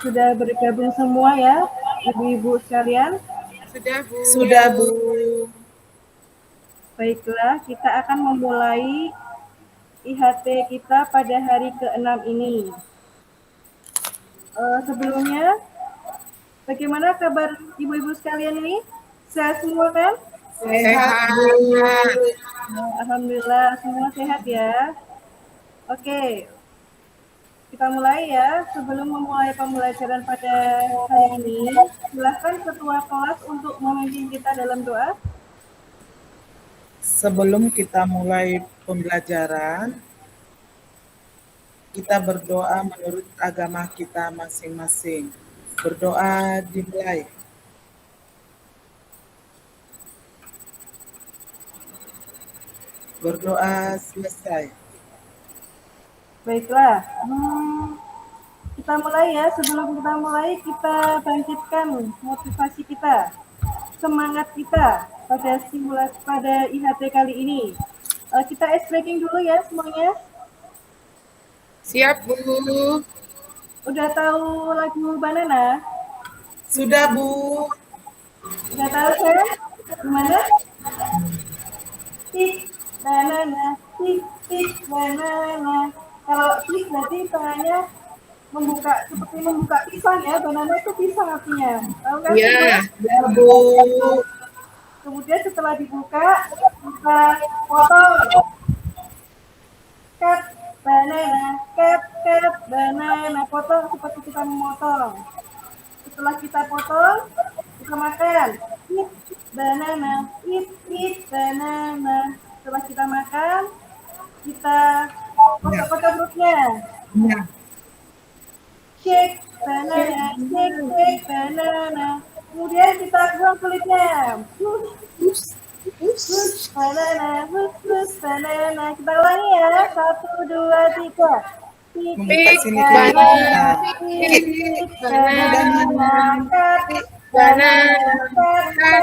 Sudah bergabung semua ya, ibu-ibu sekalian? Sudah, Bu. Sudah, Bu. Baiklah, kita akan memulai IHT kita pada hari ke-6 ini. Sebelumnya, bagaimana kabar ibu-ibu sekalian ini? Sehat semua kan? Sehat, Bu. Alhamdulillah, semua sehat ya. Oke, kita mulai ya. Sebelum memulai pembelajaran pada hari ini, silakan ketua kelas untuk memimpin kita dalam doa. Sebelum kita mulai pembelajaran, kita berdoa menurut agama kita masing-masing. Berdoa dimulai. Berdoa selesai. Baiklah, kita mulai ya. Sebelum kita mulai, kita bangkitkan motivasi kita, semangat kita pada IHT kali ini. Kita ice breaking dulu ya semuanya. Siap, Bu. Udah tahu lagu Banana? Sudah, Bu. Udah tahu kan? Gimana? Tik banana, tik tik banana. Kalau tik berarti tangannya seperti membuka pisang ya. Banana itu pisang artinya. Tahu kan? Iya. Ya, Bu. Kemudian setelah dibuka, kita potong. Cut banana, potong seperti kita memotong. Setelah kita potong, kita makan. Eat banana, eat banana. Setelah kita makan, kita kotak-kotak perutnya. Ya. Shake banana, shake banana. Kemudian kita buang kulitnya. Push banana. Kita ulangi ya. 1, 2, 3. Membuka sini banana, kita. banana, banana,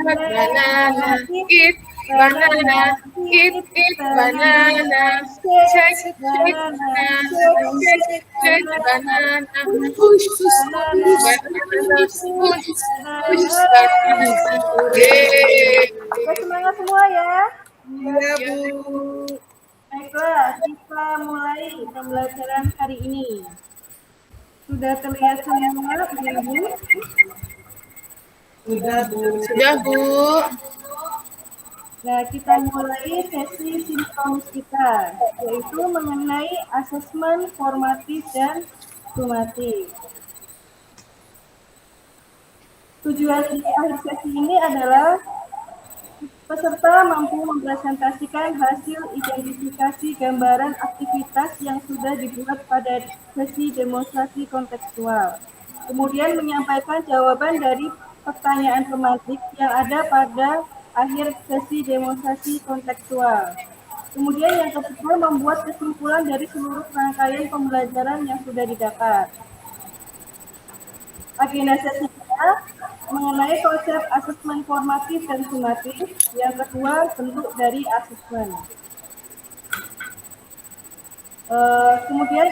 banana, eat banana, eat banana, shake banana, shake banana, push banana, push banana. Yeay. Semangat semua ya. Ya, Bu. Baiklah, kita mulai pembelajaran hari ini. Sudah terlihat semua, ibu-ibu? Sudah, Bu. Sudah, Bu. Nah, kita mulai sesi simptoms kita, yaitu mengenai asesmen formatif dan sumatif. Tujuan di akhir sesi ini adalah peserta mampu mempresentasikan hasil identifikasi gambaran aktivitas yang sudah dibuat pada sesi demonstrasi kontekstual. Kemudian menyampaikan jawaban dari pertanyaan tematik yang ada pada akhir sesi demonstrasi kontekstual. Kemudian yang ketiga, membuat kesimpulan dari seluruh rangkaian pembelajaran yang sudah didapat. Agenda sesi kita mengenai konsep asesmen formatif dan sumatif. Yang kedua, bentuk dari asesmen. Kemudian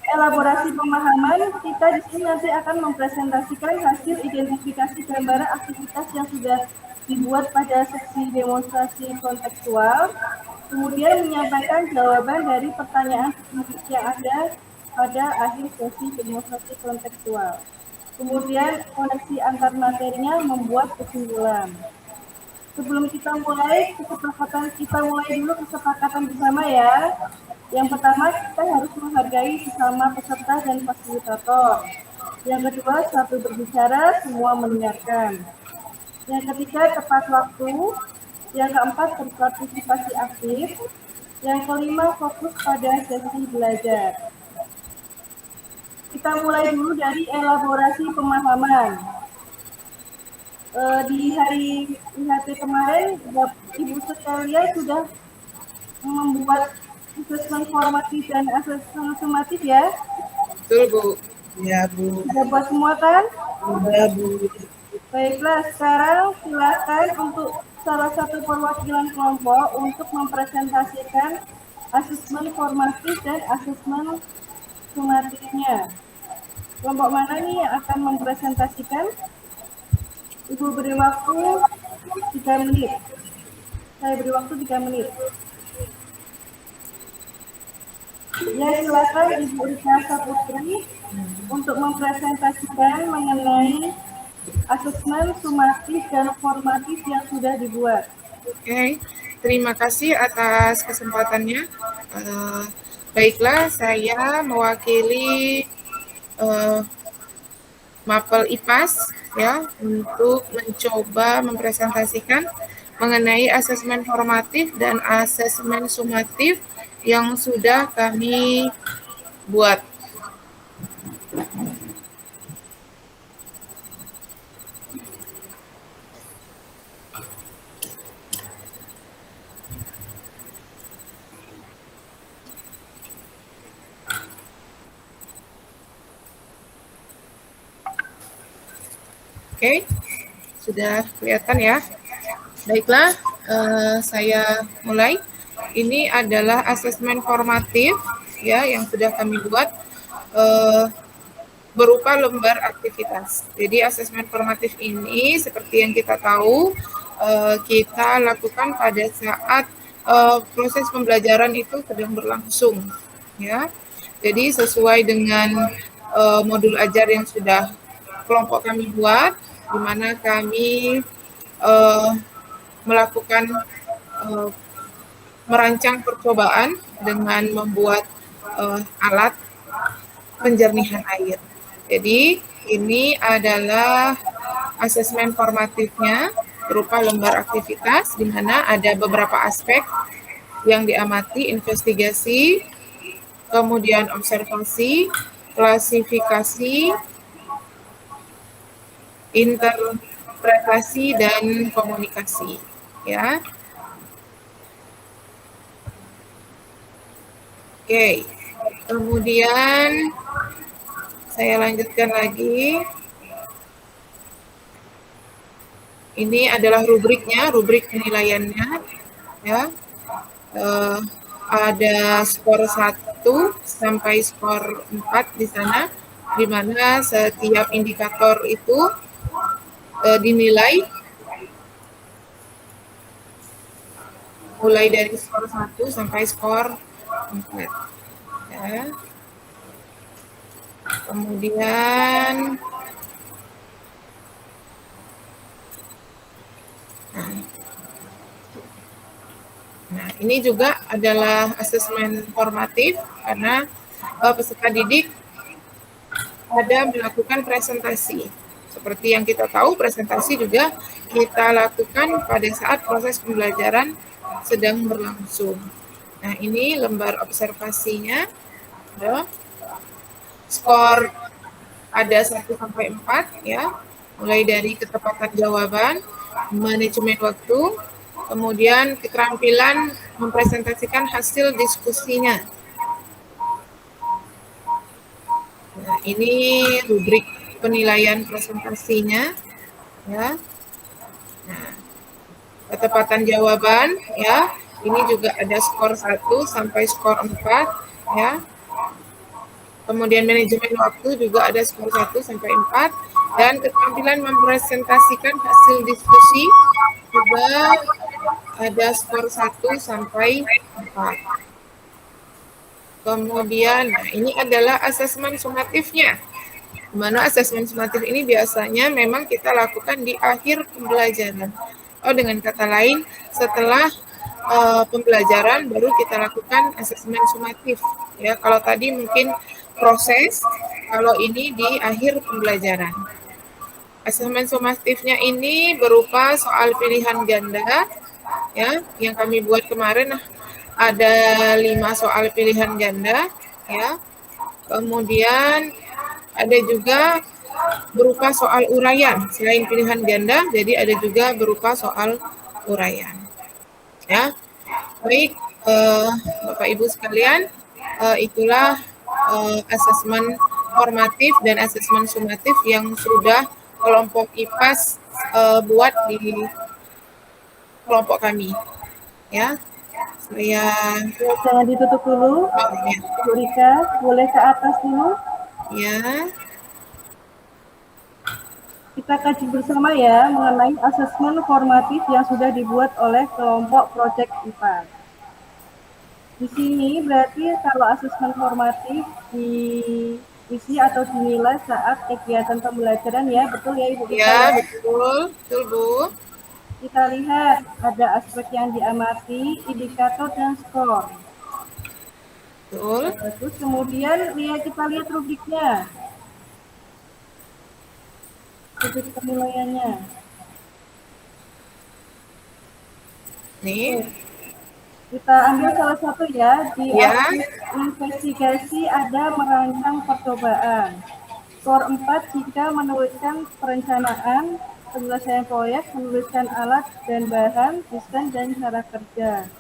elaborasi pemahaman, kita di sini nanti akan mempresentasikan hasil identifikasi gambaran aktivitas yang sudah dibuat pada sesi demonstrasi kontekstual. Kemudian menyampaikan jawaban dari pertanyaan yang ada pada akhir sesi demonstrasi kontekstual. Kemudian koneksi antar materinya membuat kesimpulan. Sebelum kita mulai dulu kesepakatan bersama ya. Yang pertama, kita harus menghargai sesama peserta dan fasilitator. Yang kedua, satu berbicara, semua mendengarkan. Yang ketiga, tepat waktu. Yang keempat, berpartisipasi aktif. Yang kelima, fokus pada sesi belajar. Kita mulai dulu dari elaborasi pemahaman. Di hari IHT kemarin, Ibu sekalian sudah membuat asesmen formatif dan asesmen sumatif ya? Betul, Bu. Ya, Bu. Sudah buat semua kan? Sudah, Bu. Baiklah, sekarang silakan untuk salah satu perwakilan kelompok untuk mempresentasikan asesmen formatif dan asesmen sumatifnya. Kelompok mana nih yang akan mempresentasikan? Ibu beri waktu 3 menit. Saya beri waktu 3 menit. Ya, silakan Ibu Rika Saputri untuk mempresentasikan mengenai asesmen sumatif dan formatif yang sudah dibuat. Oke, terima kasih atas kesempatannya. Baiklah, saya mewakili Mapel IPAS ya untuk mencoba mempresentasikan mengenai asesmen formatif dan asesmen sumatif yang sudah kami buat. Oke, sudah kelihatan ya. Baiklah, saya mulai. Ini adalah asesmen formatif ya yang sudah kami buat berupa lembar aktivitas. Jadi asesmen formatif ini seperti yang kita tahu kita lakukan pada saat proses pembelajaran itu sedang berlangsung ya. Jadi sesuai dengan modul ajar yang sudah kelompok kami buat, di mana kami melakukan merancang percobaan dengan membuat alat penjernihan air. Jadi ini adalah asesmen formatifnya berupa lembar aktivitas di mana ada beberapa aspek yang diamati, investigasi, kemudian observasi, klasifikasi, interpretasi, dan komunikasi. Ya, oke. Kemudian saya lanjutkan lagi. Ini adalah rubriknya, rubrik penilaiannya. Ya, ada skor 1 sampai skor 4 di sana, di mana setiap indikator itu dinilai mulai dari skor 1 sampai skor 4. Ya. Kemudian nah, ini juga adalah asesmen formatif karena peserta didik ada melakukan presentasi. Seperti yang kita tahu, presentasi juga kita lakukan pada saat proses pembelajaran sedang berlangsung. Nah, ini lembar observasinya. Ya. Skor ada 1 sampai 4 ya. Mulai dari ketepatan jawaban, manajemen waktu, kemudian keterampilan mempresentasikan hasil diskusinya. Nah, ini rubrik penilaian presentasinya ya. Nah, ketepatan jawaban ya. Ini juga ada skor 1 sampai skor 4 ya. Kemudian manajemen waktu juga ada skor 1 sampai 4 dan keterampilan mempresentasikan hasil diskusi juga ada skor 1 sampai 4. Kemudian nah ini adalah asesmen sumatifnya. Di mana asesmen sumatif ini biasanya memang kita lakukan di akhir pembelajaran. Oh, dengan kata lain, setelah pembelajaran baru kita lakukan asesmen sumatif. Ya, kalau tadi mungkin proses, kalau ini di akhir pembelajaran. Asesmen sumatifnya ini berupa soal pilihan ganda, ya, yang kami buat kemarin. Ada 5 soal pilihan ganda, ya. Kemudian ada juga berupa soal uraian. Selain pilihan ganda, jadi ada juga berupa soal uraian. Ya, baik, Bapak Ibu sekalian, itulah asesmen formatif dan asesmen sumatif yang sudah kelompok IPAS buat di kelompok kami. Ya, saya jangan ditutup dulu. Oh, ya. Bu Rika, boleh ke atas dulu. Ya. Kita kaji bersama ya mengenai asesmen formatif yang sudah dibuat oleh kelompok Project IPA. Di sini berarti kalau asesmen formatif diisi atau dinilai saat kegiatan pembelajaran ya, betul ya Ibu Rika Ya, ya? betul. Betul, Bu. Kita lihat ada aspek yang diamati, indikator dan skor. Betul. Terus kemudian kita lihat rubriknya, rubrik penilaiannya. Oke. Nih. Kita ambil salah satu ya, di Ya. aspek investigasi ada merancang percobaan. Skor 4 jika menuliskan perencanaan, penyelesaian proyek, menuliskan alat dan bahan, desain dan cara kerja.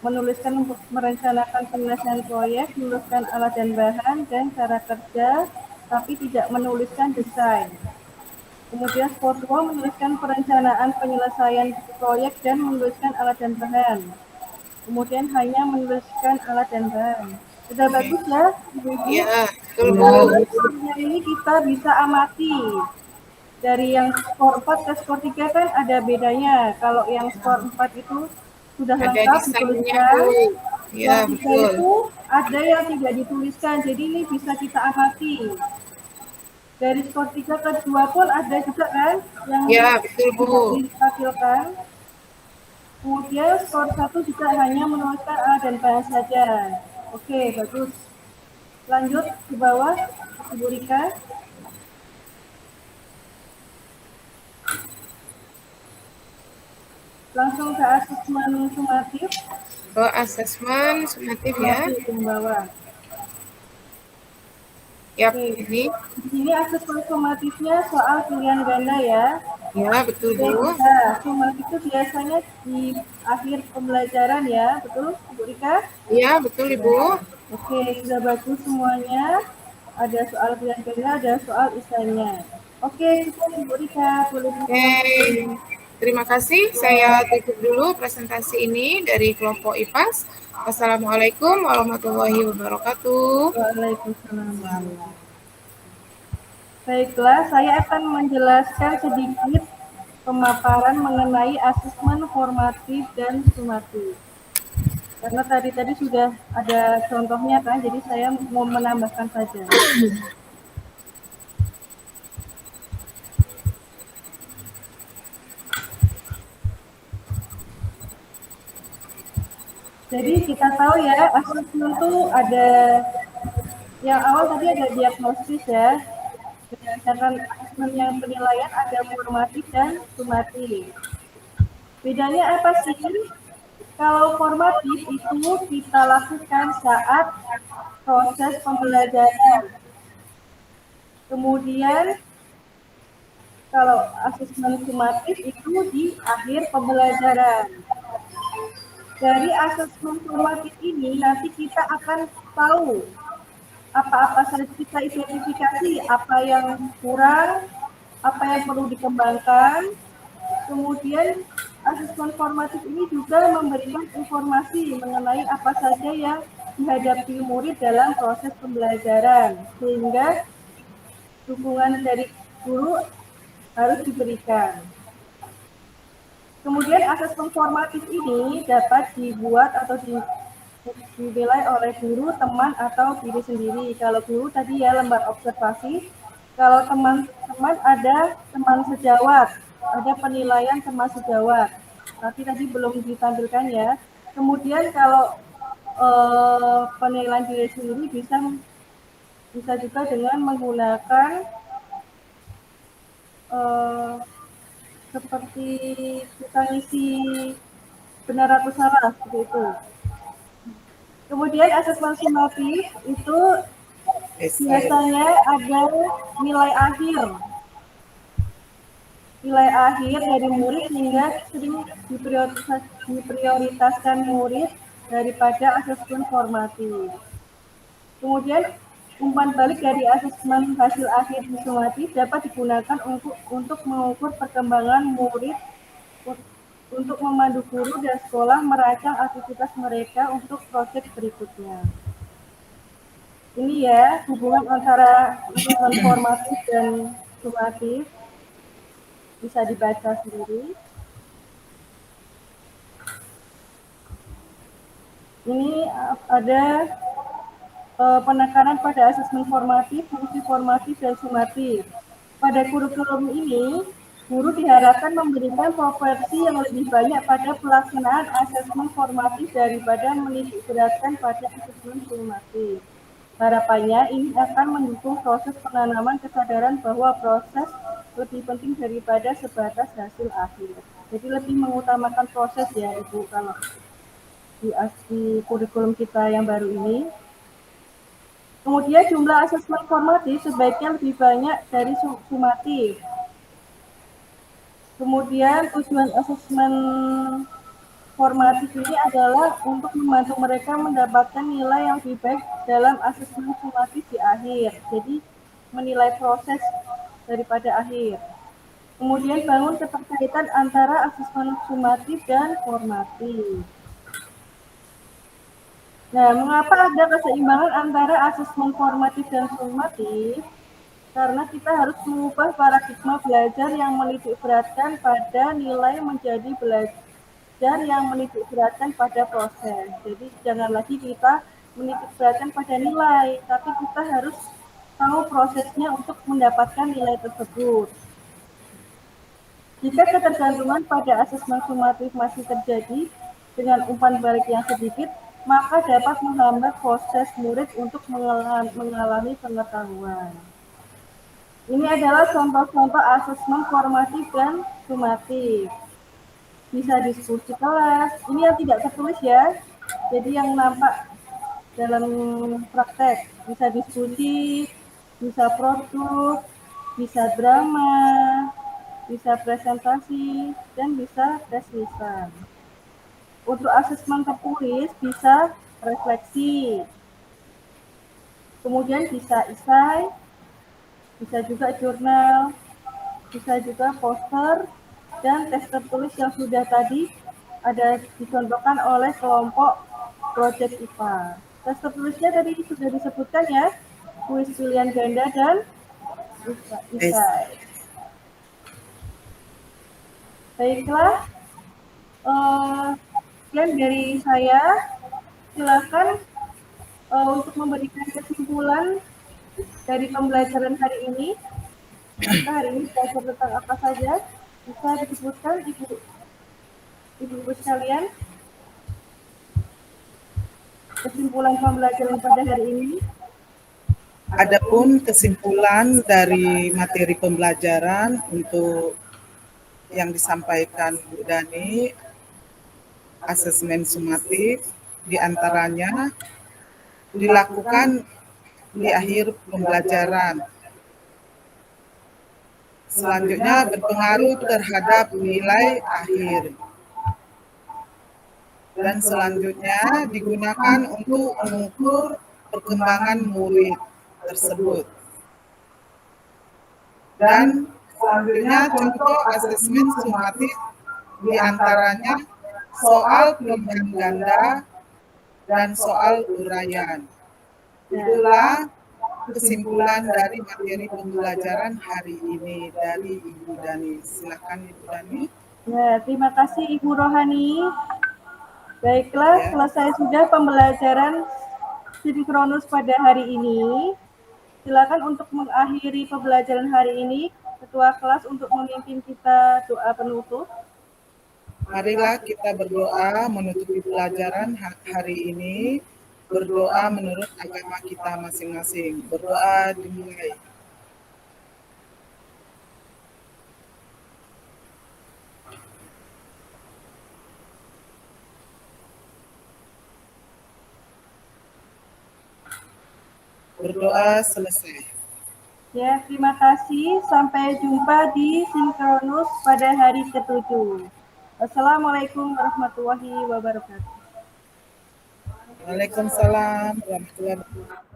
Menuliskan merencanakan penyelesaian proyek, menuliskan alat dan bahan dan cara kerja, tapi tidak menuliskan desain. Kemudian skor 2 menuliskan perencanaan penyelesaian proyek dan menuliskan alat dan bahan. Kemudian hanya menuliskan alat dan bahan. Sudah bagus ya, Ibu-ibu? Ya, betul, Bu. Skornya ini kita bisa amati. Dari yang skor 4 ke skor 3 kan ada bedanya. Kalau yang skor 4 itu sudah Ada lengkap desainnya, dituliskan. Bu. Yang Ya, 3 betul. itu ada yang tidak dituliskan. Jadi ini bisa kita amati. Dari skor 3 ke 2 pun ada juga kan yang Ya, betul, Bu. tidak ditampilkan. Kemudian skor 1 juga hanya menuliskan A dan bahan saja. Oke, bagus. Lanjut ke bawah, Ibu Rika. Langsung ke asesmen sumatif. Oh, asesmen sumatif ya. Sumatif yang bawah. Yap, Oke. ini. Di sini asesmen sumatifnya soal pilihan ganda ya. Ya, betul, Bu. Nah, sumatif itu biasanya di akhir pembelajaran ya, betul Ibu Rika? Ya, betul, Ibu. Oke, sudah bagus semuanya. Ada soal pilihan ganda, ada soal isanya. Oke, cukup Ibu Rika, boleh Oke. Terima kasih. Saya tutup dulu presentasi ini dari kelompok IPAS. Wassalamualaikum warahmatullahi wabarakatuh. Waalaikumsalam. Baiklah, saya akan menjelaskan sedikit pemaparan mengenai asesmen formatif dan sumatif. Karena tadi sudah ada contohnya kan, jadi saya mau menambahkan saja. Jadi kita tahu ya, asesmen itu ada yang awal tadi ada diagnosis ya. Berdasarkan asesmen yang penilaian ada formatif dan sumatif. Bedanya apa sih? Kalau formatif itu kita lakukan saat proses pembelajaran. Kemudian kalau asesmen sumatif itu di akhir pembelajaran. Dari asesmen formatif ini nanti kita akan tahu apa-apa saja kita identifikasi, apa yang kurang, apa yang perlu dikembangkan. Kemudian asesmen formatif ini juga memberikan informasi mengenai apa saja yang dihadapi murid dalam proses pembelajaran, sehingga dukungan dari guru harus diberikan. Kemudian asesmen formatif ini dapat dibuat atau dinilai oleh guru, teman, atau diri sendiri. Kalau guru tadi ya lembar observasi, kalau teman-teman ada teman sejawat, ada penilaian teman sejawat. Tapi tadi belum ditampilkan ya. Kemudian kalau penilaian diri sendiri bisa juga dengan menggunakan seperti kita ngisi benar atau salah seperti itu. Kemudian asesmen sumatif itu biasanya ada nilai akhir. Nilai akhir dari murid sehingga sering diprioritaskan murid daripada asesmen formatif. Kemudian umpan balik dari asesmen hasil akhir sumatif dapat digunakan untuk mengukur perkembangan murid untuk memandu guru dan sekolah merancang aktivitas mereka untuk proyek berikutnya. Ini ya hubungan antara asesmen formatif dan sumatif. Bisa dibaca sendiri. Ini ada penekanan pada asesmen formatif, fungsi formatif, dan sumatif. Pada kurikulum ini, guru diharapkan memberikan proporsi yang lebih banyak pada pelaksanaan asesmen formatif daripada menitik beratkan pada asesmen sumatif. Harapannya ini akan mendukung proses penanaman kesadaran bahwa proses lebih penting daripada sebatas hasil akhir. Jadi lebih mengutamakan proses ya Ibu kalau di kurikulum kita yang baru ini. Kemudian jumlah asesmen formatif sebaiknya lebih banyak dari sumatif. Kemudian tujuan asesmen formatif ini adalah untuk membantu mereka mendapatkan nilai yang lebih baik dalam asesmen sumatif di akhir. Jadi menilai proses daripada akhir. Kemudian bangun keterkaitan antara asesmen sumatif dan formatif. Nah, mengapa ada keseimbangan antara asesmen formatif dan sumatif? Karena kita harus mengubah paradigma belajar yang menitik beratkan pada nilai menjadi belajar yang menitik beratkan pada proses. Jadi jangan lagi kita menitik beratkan pada nilai, tapi kita harus tahu prosesnya untuk mendapatkan nilai tersebut. Jika ketergantungan pada asesmen sumatif masih terjadi dengan umpan balik yang sedikit, maka dapat menghambat proses murid untuk mengalami pengetahuan. Ini adalah contoh-contoh asesmen formatif dan sumatif. Bisa diskusi kelas. Ini yang tidak tertulis ya. Jadi yang nampak dalam praktek. Bisa diskusi, bisa produk, bisa drama, bisa presentasi, dan bisa tes lisan. Untuk asesmen tertulis bisa refleksi. Kemudian bisa esai, bisa juga jurnal, bisa juga poster, dan tes tertulis yang sudah tadi ada dicontohkan oleh kelompok Project IPA. Tes tertulisnya tadi sudah disebutkan ya, kuis pilihan ganda dan esai. Baiklah, sekian dari saya. Silakan untuk memberikan kesimpulan dari pembelajaran hari ini. Kita hari ini belajar tentang apa saja? Bisa disebutkan ibu-ibu sekalian kesimpulan pembelajaran pada hari ini. Adapun kesimpulan dari materi pembelajaran untuk yang disampaikan Bu Dani, asesmen sumatif diantaranya dilakukan di akhir pembelajaran. Selanjutnya berpengaruh terhadap nilai akhir. Dan selanjutnya digunakan untuk mengukur perkembangan murid tersebut. Dan selanjutnya contoh asesmen sumatif diantaranya soal pilihan ganda dan soal uraian. Itulah kesimpulan dari materi pembelajaran hari ini dari Ibu Dani. Silakan Ibu Dani. Ya, terima kasih Ibu Rohani. Baiklah, selesai sudah pembelajaran sinkronus pada hari ini. Silakan untuk mengakhiri pembelajaran hari ini, Ketua kelas untuk memimpin kita doa penutup. Marilah kita berdoa menutupi pelajaran hari ini. Berdoa menurut agama kita masing-masing. Berdoa dimulai. Berdoa selesai. Ya, terima kasih. Sampai jumpa di sinkronus pada hari ke-7. Assalamualaikum warahmatullahi wabarakatuh. Waalaikumsalam warahmatullahi wabarakatuh.